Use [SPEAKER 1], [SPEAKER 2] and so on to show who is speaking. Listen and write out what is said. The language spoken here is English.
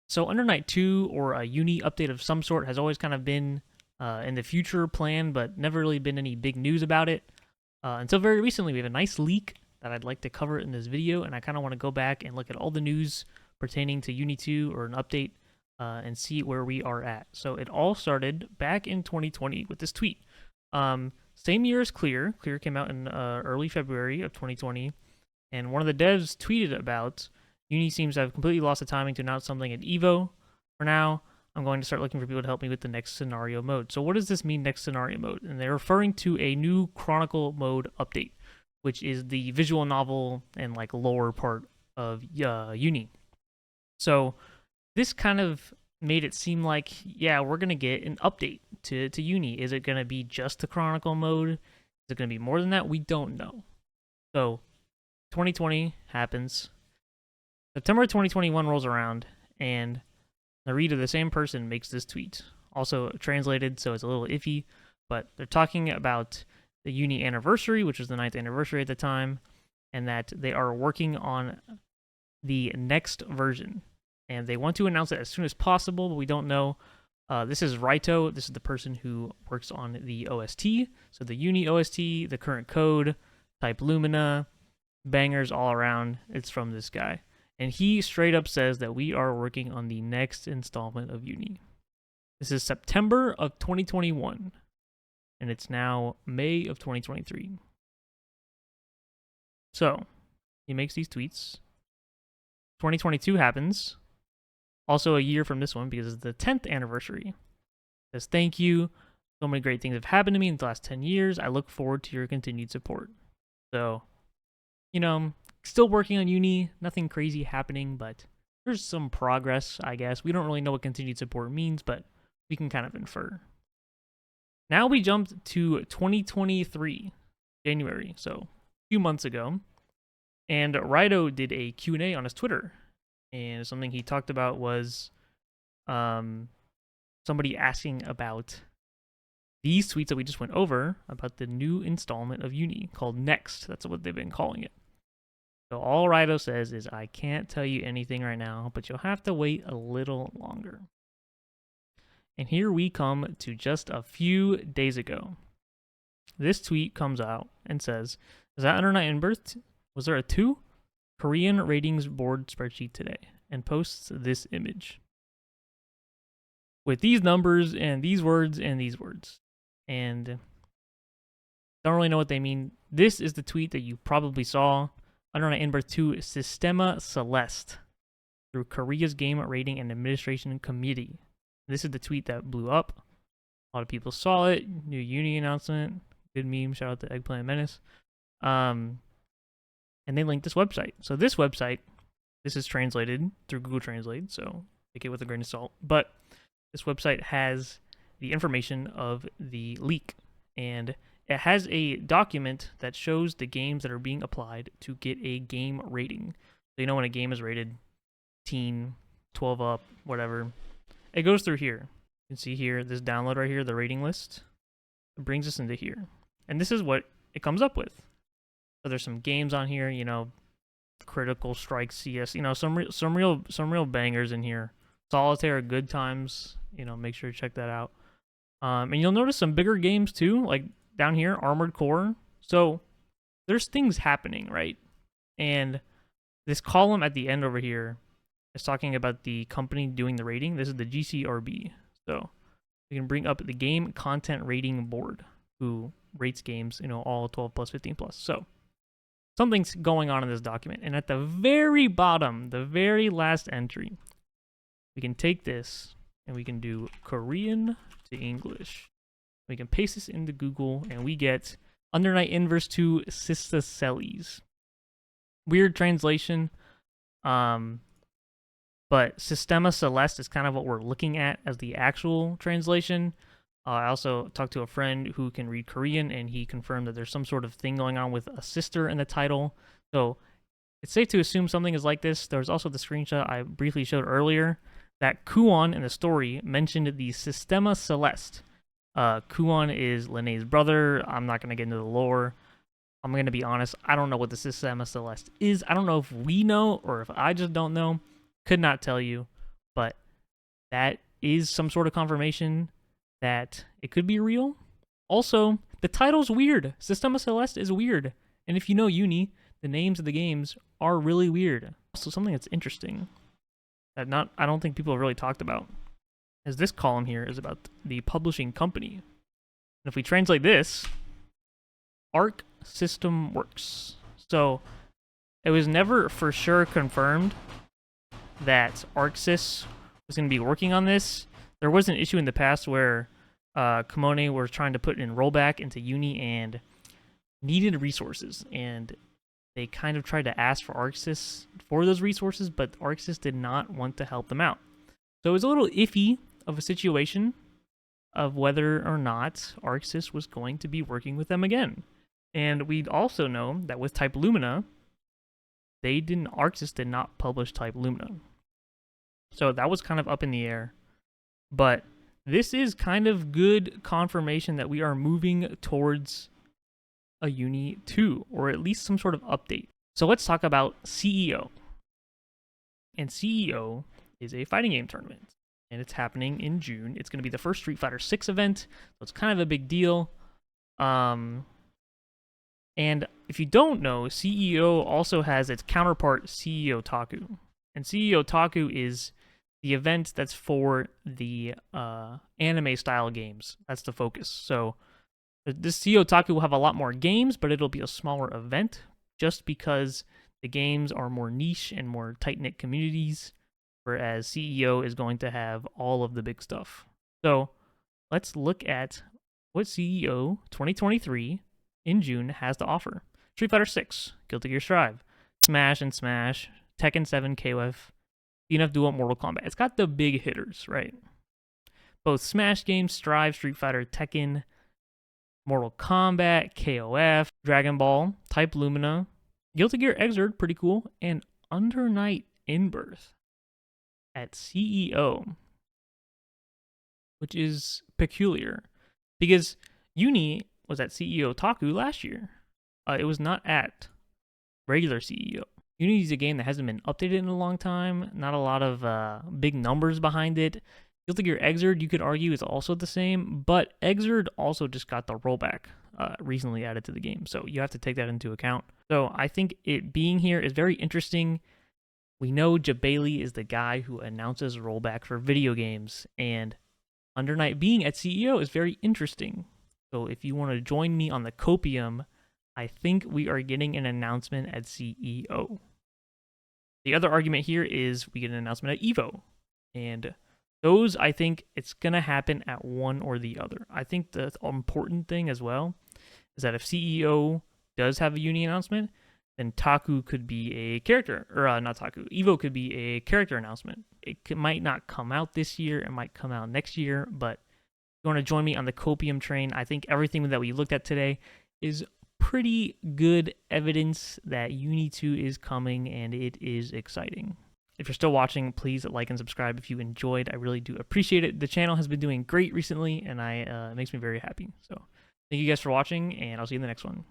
[SPEAKER 1] So Under Night 2 or a Uni update of some sort has always kind of been in the future plan, but never really been any big news about it. Until very recently, we have a nice leak that I'd like to cover in this video, and I kind of want to go back and look at all the news pertaining to Uni 2 or an update and see where we are at. So it all started back in 2020 with this tweet. Same year as Clear. Clear came out in early February of 2020, and one of the devs tweeted about Uni seems to have completely lost the timing to announce something at EVO. For now, I'm going to start looking for people to help me with the next scenario mode. So what does this mean, next scenario mode? And they're referring to a new Chronicle mode update, which is the visual novel and like lore part of Uni. So this kind of made it seem like, yeah, we're going to get an update to Uni. Is it going to be just the Chronicle mode? Is it going to be more than that? We don't know. So 2020 happens. September 2021 rolls around, and Narita, the same person, makes this tweet. Also translated, so it's a little iffy, but they're talking about the Uni anniversary, which was the 9th anniversary at the time, and that they are working on the next version. And they want to announce it as soon as possible, but we don't know. This is Raito. This is the person who works on the OST. So the Uni OST, the current code, Type Lumina, bangers all around. It's from this guy. And he straight up says that we are working on the next installment of Uni. This is September of 2021, and it's now May of 2023. So, he makes these tweets. 2022 happens. Also a year from this one because it's the 10th anniversary. It says, thank you. So many great things have happened to me in the last 10 years. I look forward to your continued support. So, still working on Uni, nothing crazy happening, but there's some progress, I guess. We don't really know what continued support means, but we can kind of infer. Now we jumped to 2023, January, so a few months ago, and Raito did a Q&A on his Twitter, and something he talked about was somebody asking about these tweets that we just went over about the new installment of Uni called Next. That's what they've been calling it. So all Raito says is, I can't tell you anything right now, but you'll have to wait a little longer. And here we come to just a few days ago. This tweet comes out and says, is that Under Night In-Birth? Was there a 2? Korean ratings board spreadsheet today. And posts this image. With these numbers and these words and these words. And don't really know what they mean. This is the tweet that you probably saw. Under Night In-Birth 2 Sistema Celeste through Korea's Game Rating and Administration Committee. This is the tweet that blew up. A lot of people saw it. New Uni announcement. Good meme. Shout out to Eggplant Menace. And they linked this website. So this website, this is translated through Google Translate, so take it with a grain of salt. But this website has the information of the leak. And it has a document that shows the games that are being applied to get a game rating. So when a game is rated teen, 12 up, whatever, it goes through here. You can see here, this download right here, the rating list. It brings us into here. And this is what it comes up with. So there's some games on here, Critical Strike CS, some real bangers in here. Solitaire, Good Times, make sure to check that out. And you'll notice some bigger games too, like down here, Armored Core. So there's things happening, right? And this column at the end over here is talking about the company doing the rating. This is the GCRB. So we can bring up the Game Content Rating Board, who rates games, all 12 plus, 15 plus. So something's going on in this document. And at the very bottom, the very last entry, we can take this and we can do Korean to English. We can paste this into Google, and we get Under Night In-Birth 2 Sista Celis. Weird translation, but Sistema Celeste is kind of what we're looking at as the actual translation. I also talked to a friend who can read Korean, and he confirmed that there's some sort of thing going on with a sister in the title. So it's safe to assume something is like this. There's also the screenshot I briefly showed earlier that Kuon in the story mentioned the Sistema Celeste. Kuon is Linnea's brother. I'm not going to get into the lore. I'm going to be honest. I don't know what the Sistema Celeste is. I don't know if we know or if I just don't know. Could not tell you. but that is some sort of confirmation that it could be real. Also, the title's weird. Sistema Celeste is weird. And if you know Uni, the names of the games are really weird. Also, something that's interesting that I don't think people have really talked about is this column here is about the publishing company. And if we translate this, Arc System Works. So it was never for sure confirmed that ArcSys was going to be working on this. There was an issue in the past where Kamone were trying to put in rollback into Uni and needed resources, and they kind of tried to ask for ArcSys for those resources, but ArcSys did not want to help them out. So it was a little iffy of a situation of whether or not ArcSys was going to be working with them again. And we'd also know that with Type Lumina, ArcSys did not publish Type Lumina. So that was kind of up in the air. But this is kind of good confirmation that we are moving towards a Uni 2, or at least some sort of update. So let's talk about CEO. And CEO is a fighting game tournament, and it's happening in June. It's going to be the first Street Fighter 6 event, so it's kind of a big deal. And if you don't know, CEO also has its counterpart, CEO Otaku. And CEO Otaku is the event that's for the anime-style games. That's the focus. So this CEO Otaku will have a lot more games, but it'll be a smaller event just because the games are more niche and more tight-knit communities, whereas CEO is going to have all of the big stuff. So let's look at what CEO 2023 in June has to offer. Street Fighter 6, Guilty Gear Strive, Smash and Smash, Tekken 7, KOF, DNF Duel, Mortal Kombat. It's got the big hitters, right? Both Smash games, Strive, Street Fighter, Tekken, Mortal Kombat, KOF, Dragon Ball, Type Lumina, Guilty Gear Xrd, pretty cool, and Under Night In-Birth at CEO, which is peculiar because Uni was at CEO Otaku last year. It was not at regular CEO. Uni is a game that hasn't been updated in a long time, not a lot of big numbers behind it. Guilty Gear Xrd, you could argue, is also the same, but Xrd also just got the rollback recently added to the game, so you have to take that into account. So I think it being here is very interesting. We know Jabali is the guy who announces rollback for video games, and Under Night being at CEO is very interesting. So if you want to join me on the Copium, I think we are getting an announcement at CEO. The other argument here is we get an announcement at EVO, and those, I think it's going to happen at one or the other. I think the important thing as well is that if CEO does have a Uni announcement, then Taku could be a character, or not Taku, EVO could be a character announcement. It might not come out this year, it might come out next year, but if you want to join me on the Copium train, I think everything that we looked at today is pretty good evidence that Uni 2 is coming, and it is exciting. If you're still watching, please like and subscribe if you enjoyed. I really do appreciate it. The channel has been doing great recently, and it makes me very happy. So thank you guys for watching, and I'll see you in the next one.